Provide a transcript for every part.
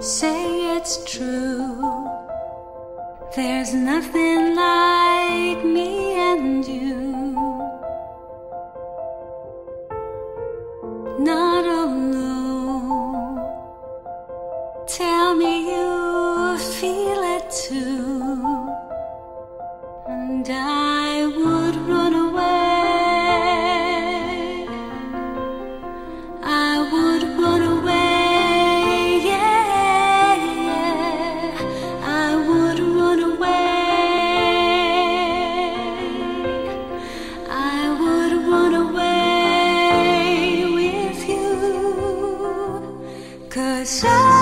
say it's true. There's nothing like me and you. Not alone. Tell me you feel it too, and I would run away. I would run away, yeah, yeah. I would run away. I would run away with you, 'cause I've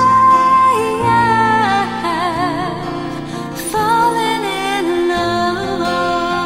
fallen in love.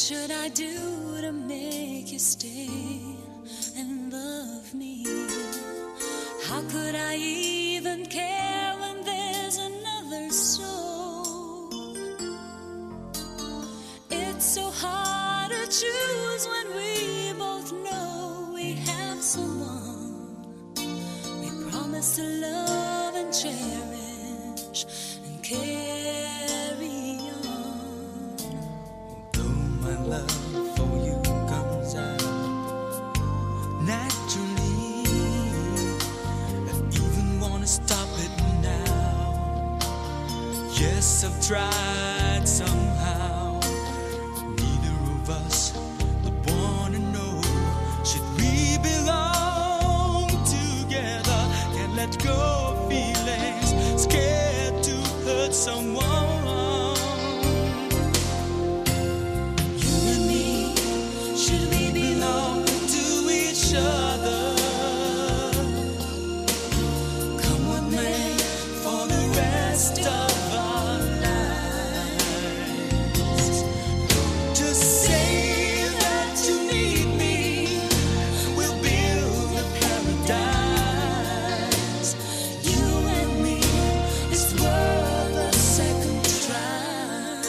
should I do to make you stay and love me? How could I even care when there's another soul? It's so hard to choose when we both know we have someone we promise to love and cherish and carry on. Although my love for you comes out naturally, I even wanna stop it now. Yes, I've tried somehow. Neither of us would wanna know. Should we belong together? Can't let go of feelings, scared to hurt someone. You and me, should we belong To each other, come what may for the rest of our lives. Just say that you need me. We'll build a paradise. you and me is worth a second try.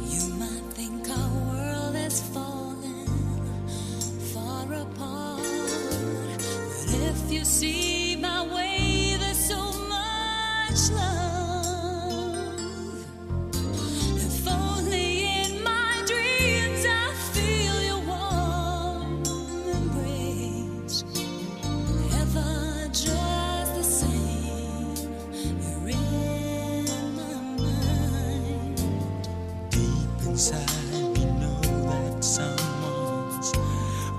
You might think our world has fallen far apart, but if you see my way, there's so much love. If only in my dreams I feel your warm embrace. Ever just the same, you're in my mind. Deep inside, we know that someone's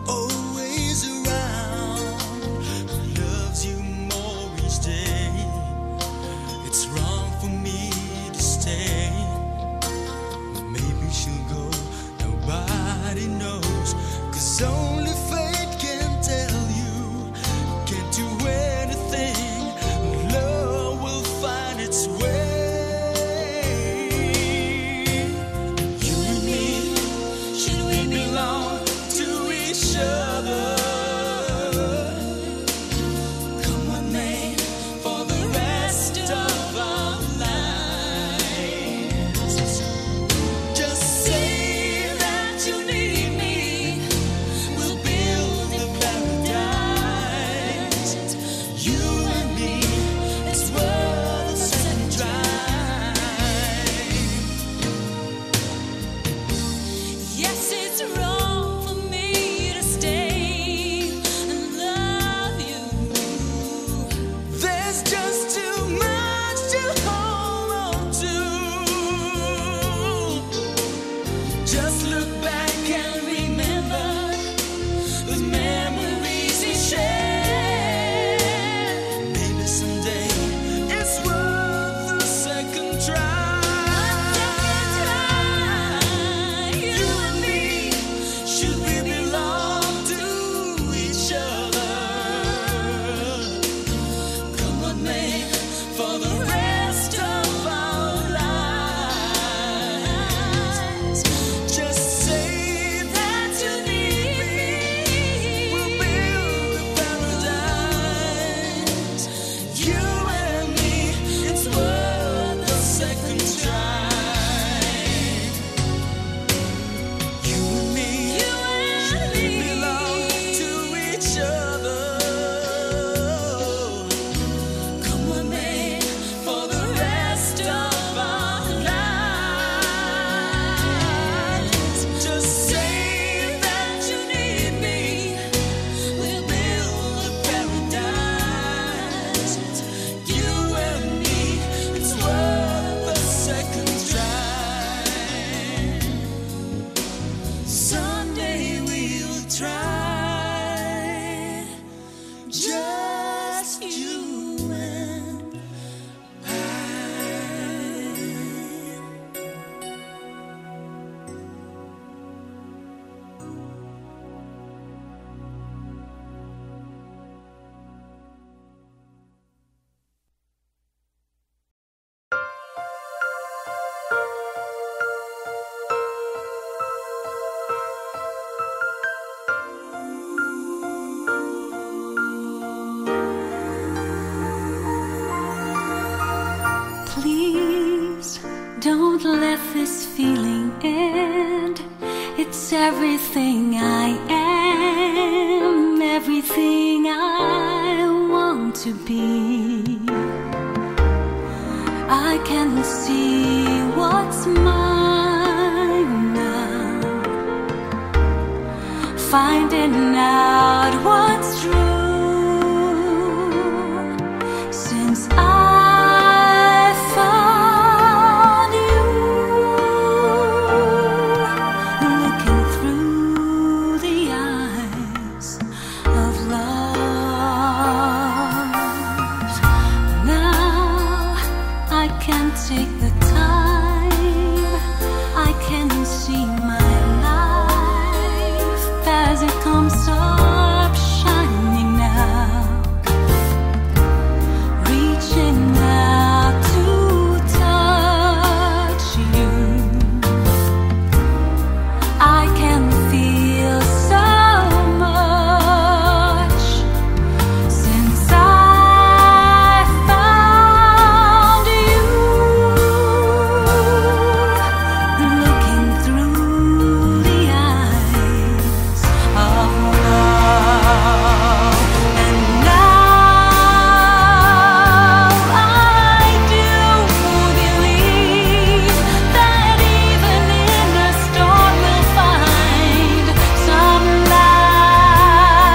always around, who loves you more each day. It's wrong for me to stay. Maybe she'll go, nobody knows. 'Cause only fate can tell you. Can't do anything, love will find its way. You and me, should we Belong to each other. come what may For the rest of our lives. Just say that you need me. We'll build a paradise. You and me, it's worth a second try. Yes, it's wrong for me to stay and love you. There's just too much to hold on to. Just look back and remember the memories we shared. Maybe someday it's worth a second try. You and me, should we belong to each other? Come what may, for the rest of our lives. Just say that you need me. We'll build a paradise. You and me, it's worth a second try. You and me, should we belong to each other? Come what may, For the rest of our lives. Just say that you need me. we'll Build a paradise. You and me, it's worth a second try. Someday we'll try. Just you and I. Don't let this feeling end. It's everything I am, everything I want to be. I can see what's mine now, finding out what's true. Since I found you, looking through the eyes of love, now I can take the time, I can see my life as it comes up shining now, reaching out to touch you. I can feel so much since I found you, looking through the eyes of love. And now I do believe that even in a storm we'll find some light,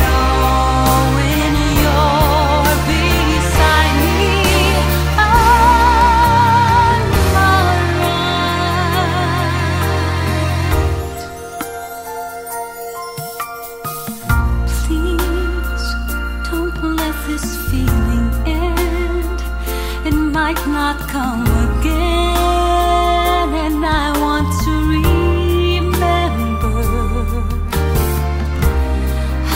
knowing you're beside me. I'm alright. Please don't let this feeling end. It might not come again, and I want to remember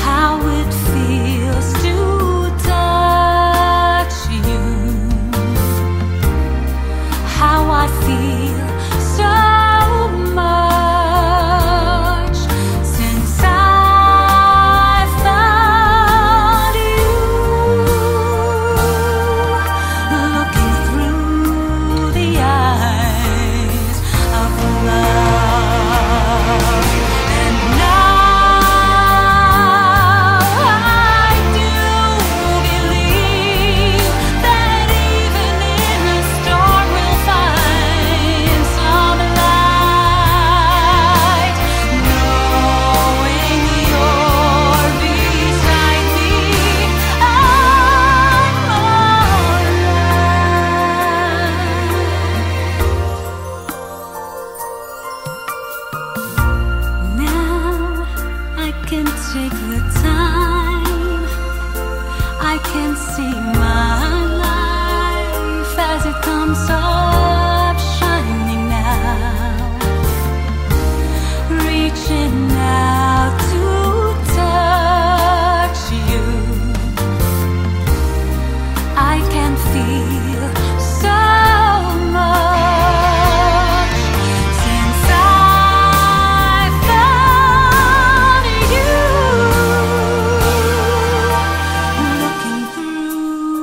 how it feels to touch you, how I feel so much since I found you, looking through the eyes of love. And now I do believe that even in a storm we'll find some light, knowing you're beside me. I'm alright. Now I can take the time, I can see my life as it comes up shining now, reaching out to touch you. I can feel so much since I found you, looking through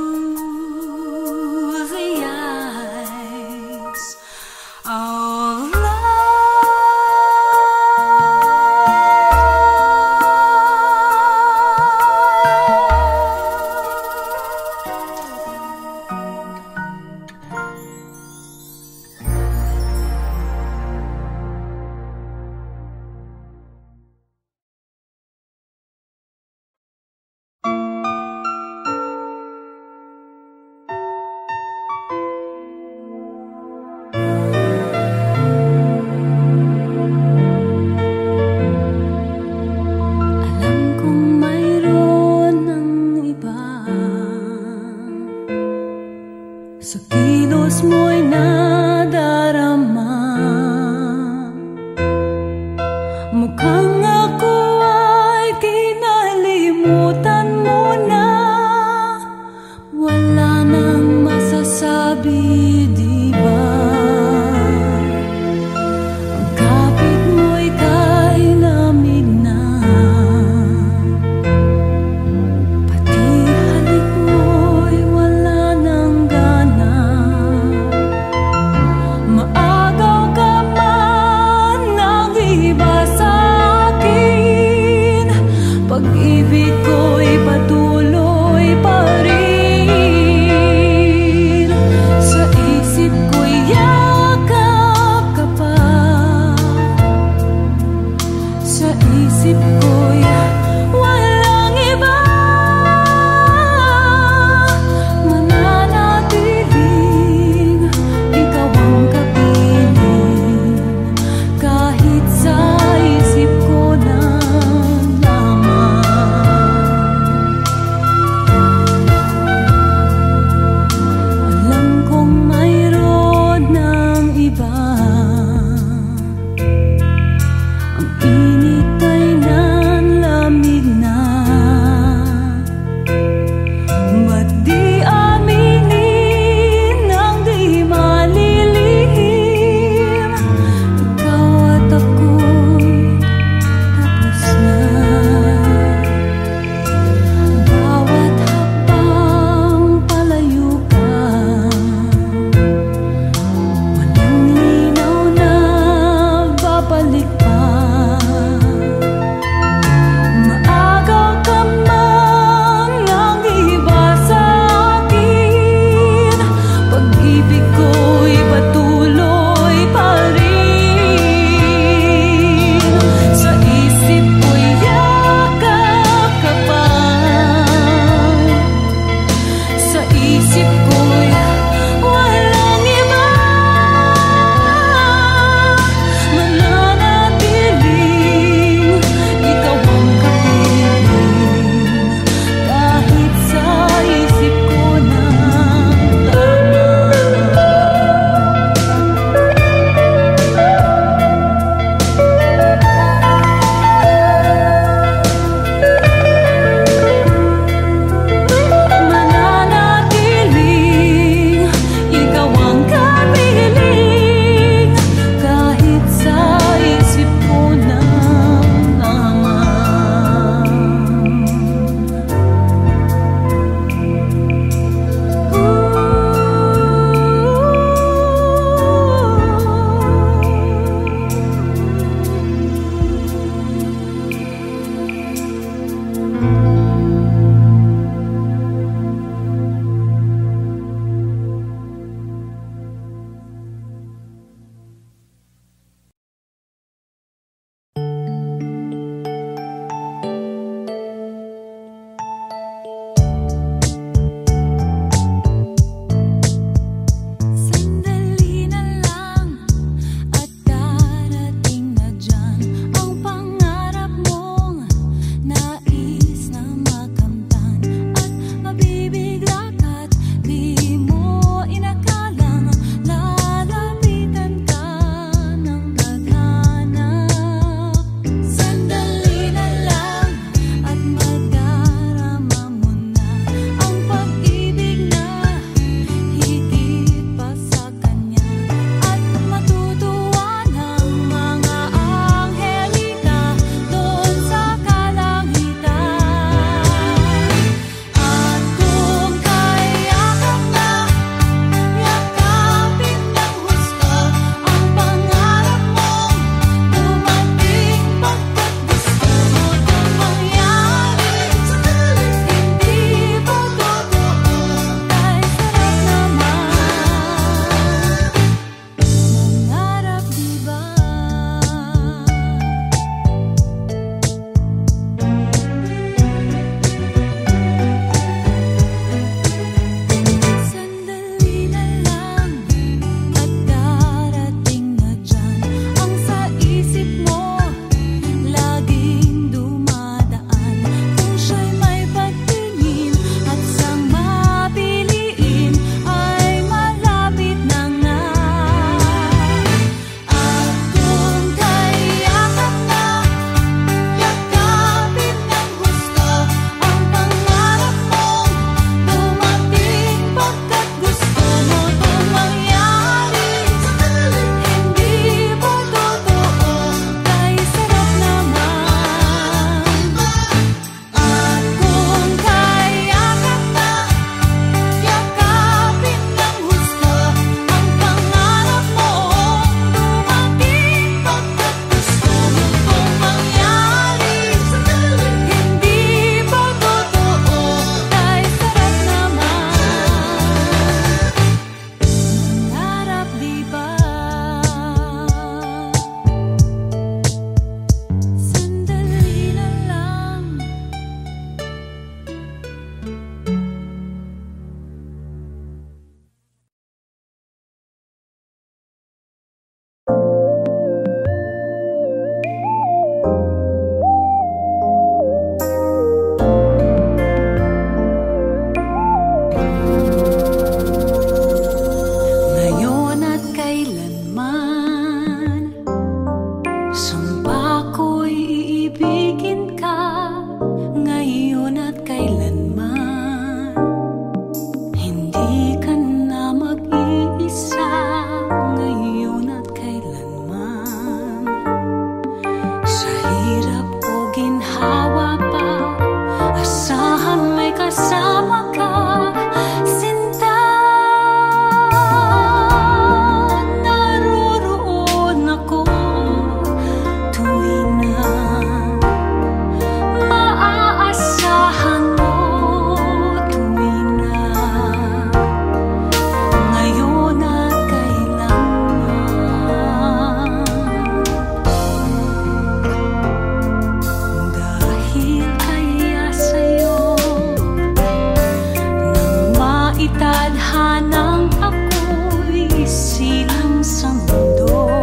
Sanang ako'y silang sa mundo,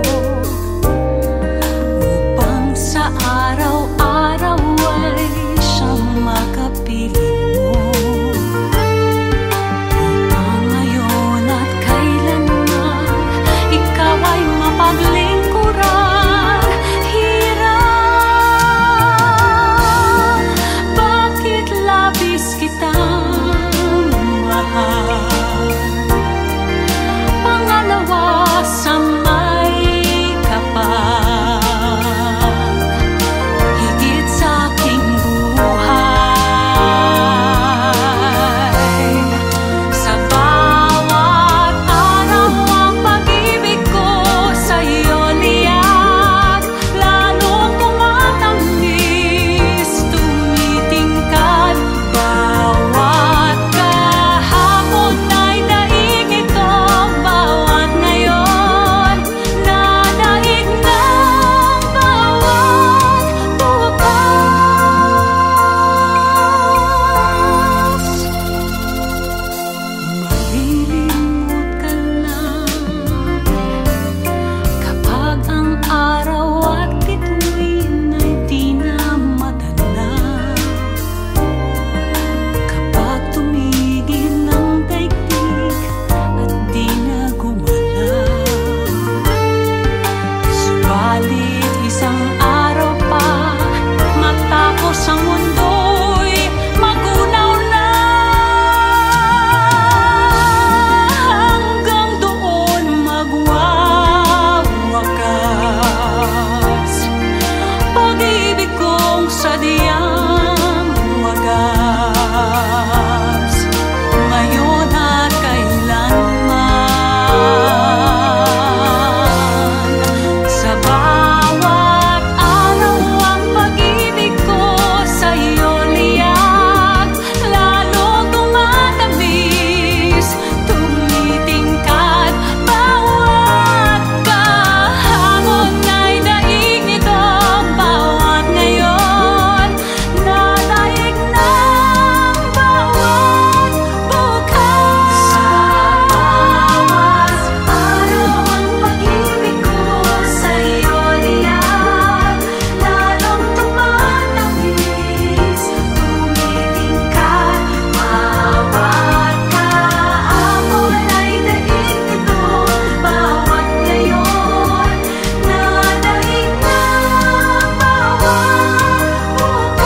upang sa araw-araw ay siyang makapiling mo. Upang ngayon at kailanman ikaw ay mapaglingkuran. Hirap, bakit labis kitang mahal? Pangalawa sa may kapal, higit sa aking buhay. Sa bawat araw ang pag-ibig ko sa'yo liyak, lalong tumatamis, tumitingkad. Bawat kahapon ay daig ito, bawat ngayon nadaig ng bawat bukas. Malilimot ka lang kapag ang araw at bituin ay di na madala. Kapag tumigil ang daigdig at di na gumalaw. Subalit isang araw pa matapos ang mundo'y magunaw na. Hanggang doon magwawakas pag-ibig kong sadyang wagas. Ngayon at kailanman, sa bawat araw ang pag-ibig ko sa'yo liyak, lalong tumatamis, tumitingkad. Bawat kahapon ay daig nito, bawat ngayon nadaig ng bawat bukas. Sa bawat araw ang pag-ibig ko sa'yo liyak, lalong tumatamis, tumitingkad. Bawat kahapon ay daig nito, bawat ngayon nadaig ng bawat bukas.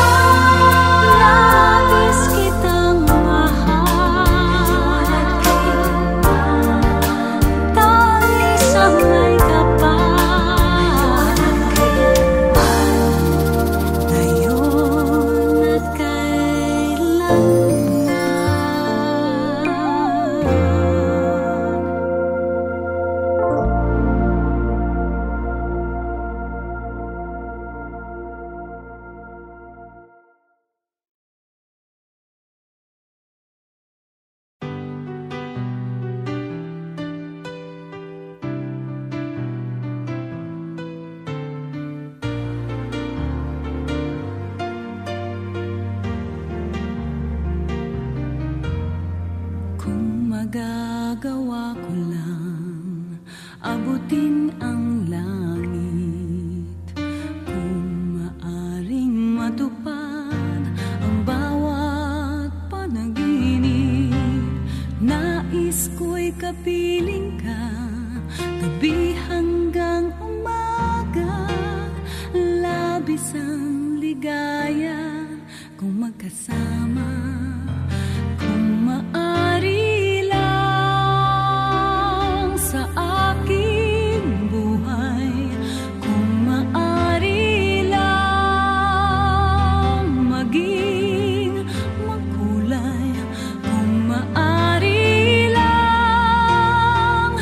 Labis kitang mahal, talis ang may kapal. Ngayon at kailanman. Kung magagawa ko lang abutin ang langit, kung maaring matupad ang bawat panaginip, nais ko'y kapiling ka gabi hanggang umaga. Labis ang ligaya kung magkasama, kung maaari lang sa aking buhay, kung maaari lang maging makulay, kung maaari lang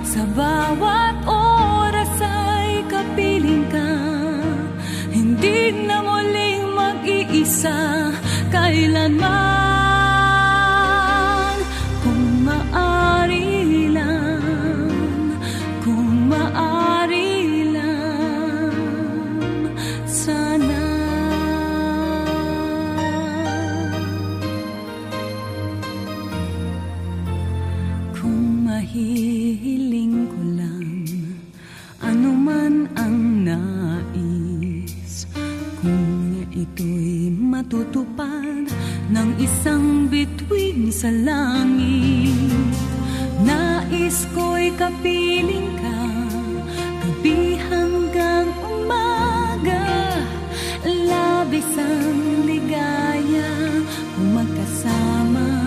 sa bawat oras ay kapiling ka, hindi na muling mag-iisa kailanman. Hinihiling ko lang ano man ang nais, kung ito'y matutupad ng isang bituin sa langit. Nais ko'y kapiling ka gabi hanggang umaga, labis ang ligaya kung magkasama.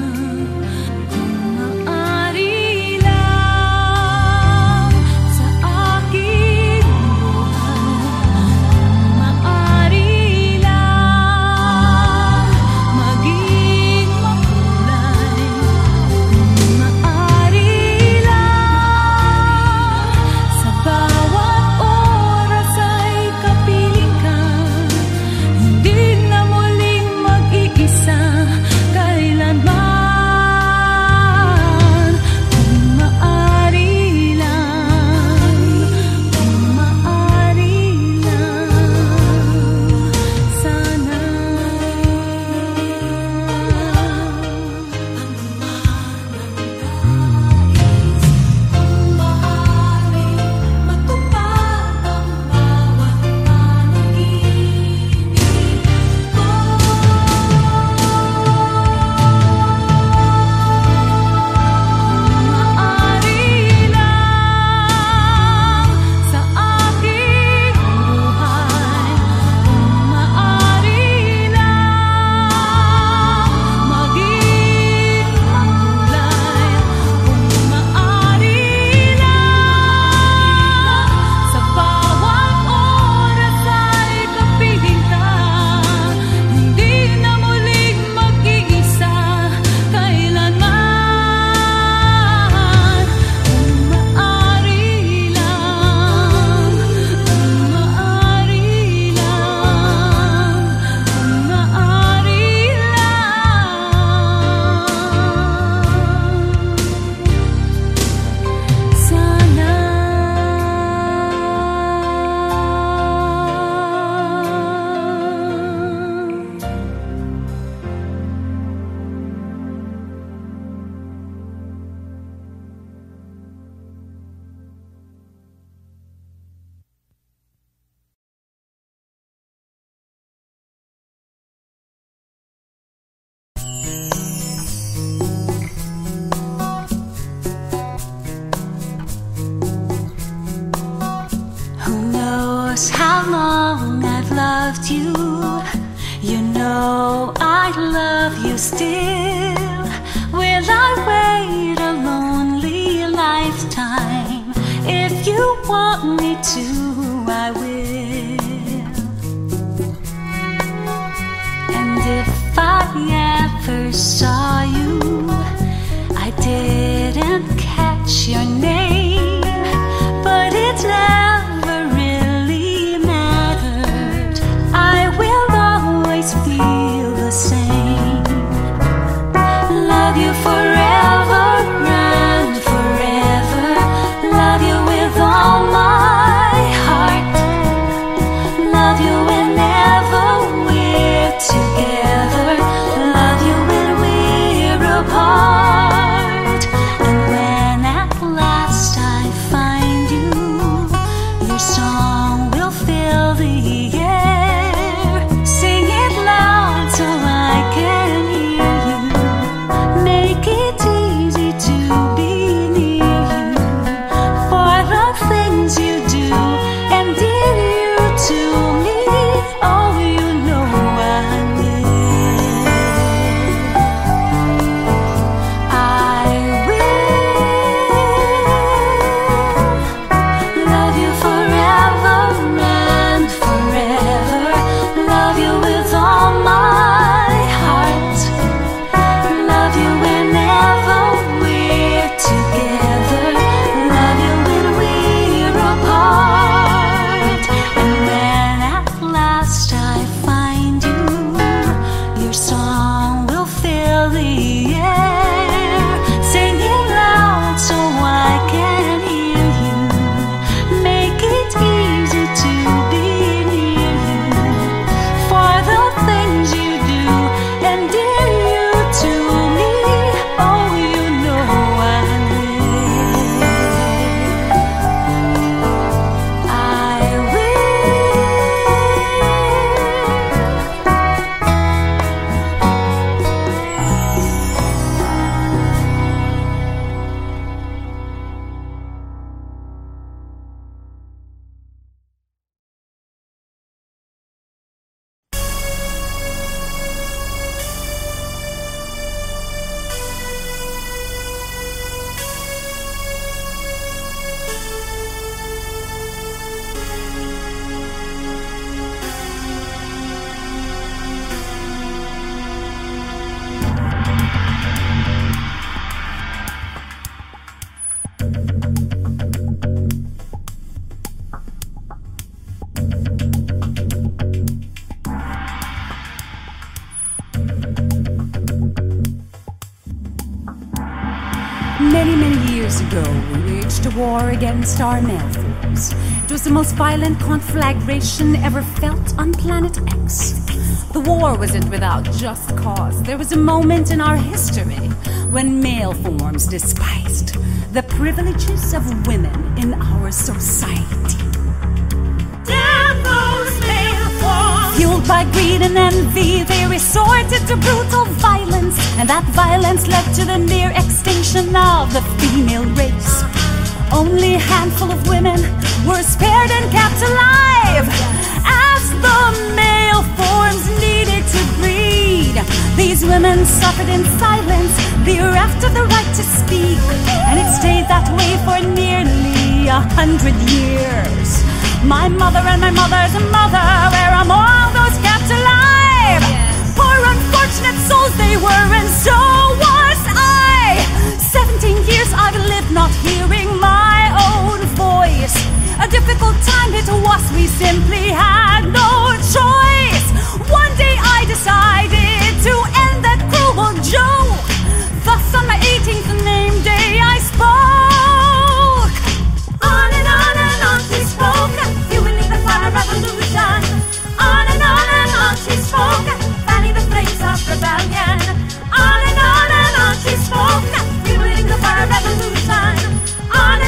How long I've loved you, you know I love you still. Will I wait a lonely lifetime? If you want me to, I will. And if I ever saw you, I didn't catch your name, but it never really mattered. I will always feel the same. Love you forever and forever. Love you with all my heart. Love you whenever we're together. Love you when we're apart. Many, many years ago, we waged a war against our male forms. It was the most violent conflagration ever felt on planet X. The war wasn't without just cause. There was a moment in our history when male forms despised the privileges of women in our society. Damn those male forms! Fueled by greed and envy, they resorted to brutal violence, and that violence led to the near extinction of the female race. Only a handful of women were spared and kept alive, as the male forms needed to breed. These women suffered in silence, bereft of the right to speak, and it stayed that way for nearly 100 years. My mother and my mother's mother were among those kept alive. Poor unfortunate souls they were, and so was I. 17 years I've lived not hearing my own voice. A difficult time it was, we simply had no choice. One day I decided to end that cruel joke. Thus on my 18th name day I spoke. On and on she spoke, fueling the fire revolution. On and on she spoke, fanning the flames of rebellion. On she spoke, fueling the fire revolution. On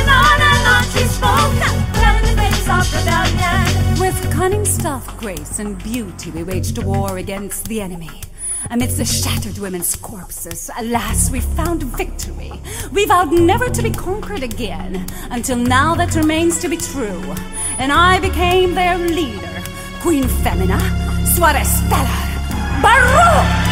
she spoke, fanning the flames of rebellion. With cunning stuff, grace, and beauty, we waged a war against the enemy. Amidst the shattered women's corpses, alas, we found victory. We vowed never to be conquered again, until now that remains to be true. And I became their leader, Queen Femina, Suarez Stellar, Baruch!